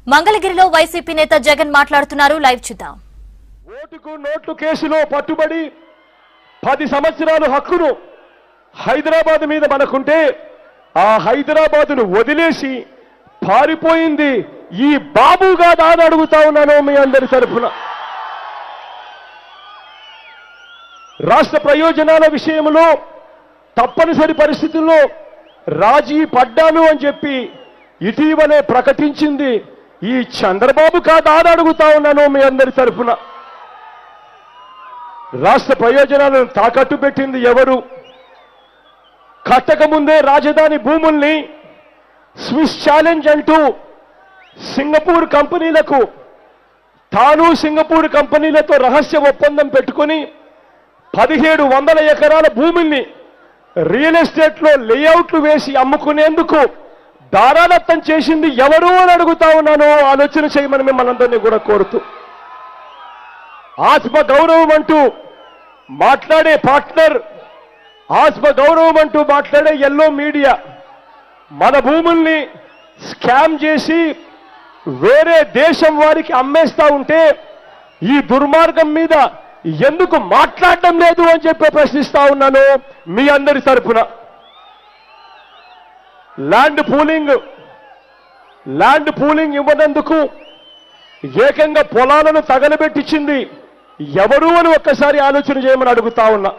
మంగళగిరిలో వైసీపీ నేత జగన్ మాట్లాడుతున్నారు. లైవ్ చూద్దాం. ఓటుకు నోట్లు కేసులో పట్టుబడి 10 సంవత్సరాలు హక్కును హైదరాబాద్ మీద మనకుంటే ఆ హైదరాబాదును వదిలేసి పారిపోయింది ఈ బాబుగా దాని అడుగుతా ఉన్నాను మీ అందరి తరఫున. రాష్ట్ర ప్రయోజనాల విషయంలో తప్పనిసరి పరిస్థితుల్లో రాజీ పడ్డాను అని చెప్పి ఇటీవలే ప్రకటించింది ఈ చంద్రబాబు కాదా అని అడుగుతా ఉన్నాను మీ అందరి తరఫున. రాష్ట్ర ప్రయోజనాలను తాకట్టు పెట్టింది ఎవరు? కట్టకముందే రాజధాని భూముల్ని స్విస్ ఛాలెంజ్ అంటూ సింగపూర్ కంపెనీలకు తాను సింగపూర్ కంపెనీలతో రహస్య ఒప్పందం పెట్టుకుని 1700 ఎకరాల భూముల్ని రియల్ ఎస్టేట్లో లేఅవుట్లు వేసి అమ్ముకునేందుకు దారాదత్తం చేసింది ఎవరు అని అడుగుతా ఉన్నాను. ఆలోచన చేయమని మిమ్మల్ని కూడా కోరుతూ, ఆత్మ గౌరవం అంటూ మాట్లాడే పార్ట్నర్, ఆత్మ గౌరవం అంటూ మాట్లాడే ఎల్లో మీడియా మన భూముల్ని స్కామ్ చేసి వేరే దేశం వారికి అమ్మేస్తా ఉంటే ఈ దుర్మార్గం మీద ఎందుకు మాట్లాడడం లేదు అని చెప్పి ప్రశ్నిస్తా ఉన్నాను మీ అందరి తరపున. ల్యాండ్ పూలింగ్ ఇవ్వనందుకు ఏకంగా పొలాలను తగలబెట్టించింది ఎవరు అని ఒక్కసారి ఆలోచన చేయమని అడుగుతా ఉన్నా.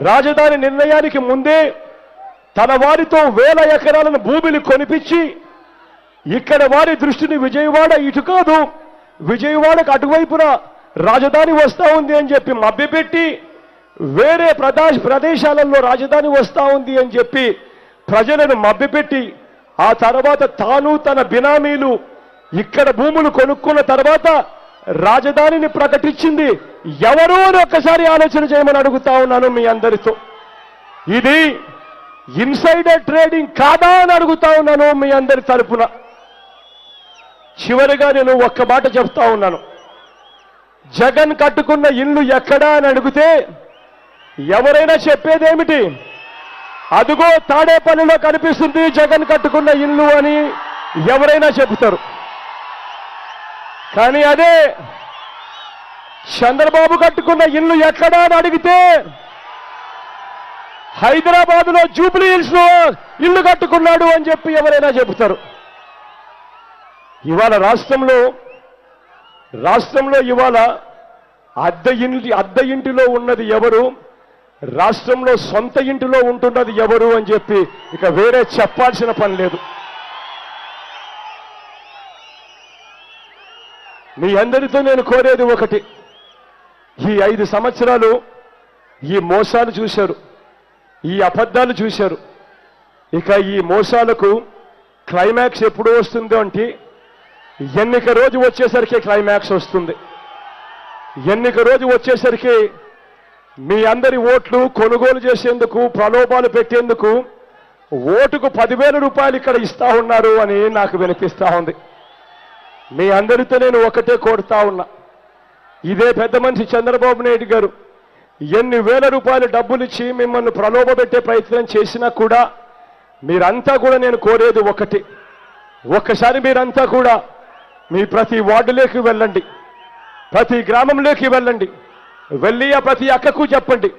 రాజధాని నిర్ణయానికి ముందే తన వారితో 1000 ఎకరాలను భూమిని కొనిపించి ఇక్కడ వారి దృష్టిని విజయవాడ ఇటు కాదు విజయవాడకు అటువైపున రాజధాని వస్తా ఉంది అని చెప్పి మభ్యపెట్టి వేరే ప్రదేశాలలో రాజధాని వస్తా ఉంది అని చెప్పి ప్రజలను మభ్యపెట్టి ఆ తర్వాత తాను తన బినామీలు ఇక్కడ భూములు కొనుక్కున్న తర్వాత రాజధానిని ప్రకటించింది ఎవరు అని ఒక్కసారి ఆలోచన చేయమని అడుగుతా ఉన్నాను మీ అందరితో. ఇది ఇన్సైడర్ ట్రేడింగ్ కాదా అని అడుగుతా ఉన్నాను మీ అందరి తరపున. చివరిగా నేను ఒక్క మాట చెప్తా ఉన్నాను. జగన్ కట్టుకున్న ఇల్లు ఎక్కడా అని అడిగితే ఎవరైనా చెప్పేదేమిటి? అదుగో తాడేపల్లిలో కనిపిస్తుంది జగన్ కట్టుకున్న ఇల్లు అని ఎవరైనా చెబుతారు. కానీ అదే చంద్రబాబు కట్టుకున్న ఇల్లు ఎక్కడా అని అడిగితే హైదరాబాద్లో జూబ్లీ హిల్స్ లో ఇల్లు కట్టుకున్నాడు అని చెప్పి ఎవరైనా చెబుతారు. ఇవాళ రాష్ట్రంలో ఇవాళ అద్దె ఇంటిలో ఉన్నది ఎవరు, రాష్ట్రంలో సొంత ఇంటిలో ఉంటున్నది ఎవరు అని చెప్పి ఇక వేరే చెప్పాల్సిన పని లేదు. మీ అందరితో నేను కోరేది ఒకటి, ఈ 5 సంవత్సరాలు ఈ మోసాలు చూశారు, ఈ అబద్ధాలు చూశారు. ఇక ఈ మోసాలకు క్లైమాక్స్ ఎప్పుడు వస్తుందో అంటే ఎన్నిక రోజు వచ్చేసరికి క్లైమాక్స్ వస్తుంది. ఎన్నిక రోజు వచ్చేసరికి మీ అందరి ఓట్లు కొనుగోలు చేసేందుకు ప్రలోభాలు పెట్టేందుకు ఓటుకు 10,000 రూపాయలు ఇక్కడ ఇస్తా ఉన్నారు అని నాకు వినిపిస్తా ఉంది. మీ అందరితో నేను ఒకటే కోరుతా ఉన్నా, ఇదే పెద్ద మనిషి చంద్రబాబు నాయుడు గారు ఎన్ని వేల రూపాయలు డబ్బులు ఇచ్చి మిమ్మల్ని ప్రలోభ పెట్టే ప్రయత్నం చేసినా కూడా మీరంతా కూడా నేను కోరేది ఒకటి, ఒక్కసారి మీరంతా కూడా మీ ప్రతి వార్డులోకి వెళ్ళండి, ప్రతి గ్రామంలోకి వెళ్ళండి, వెళ్ళి ఆ ప్రతి అక్కకు చెప్పండి,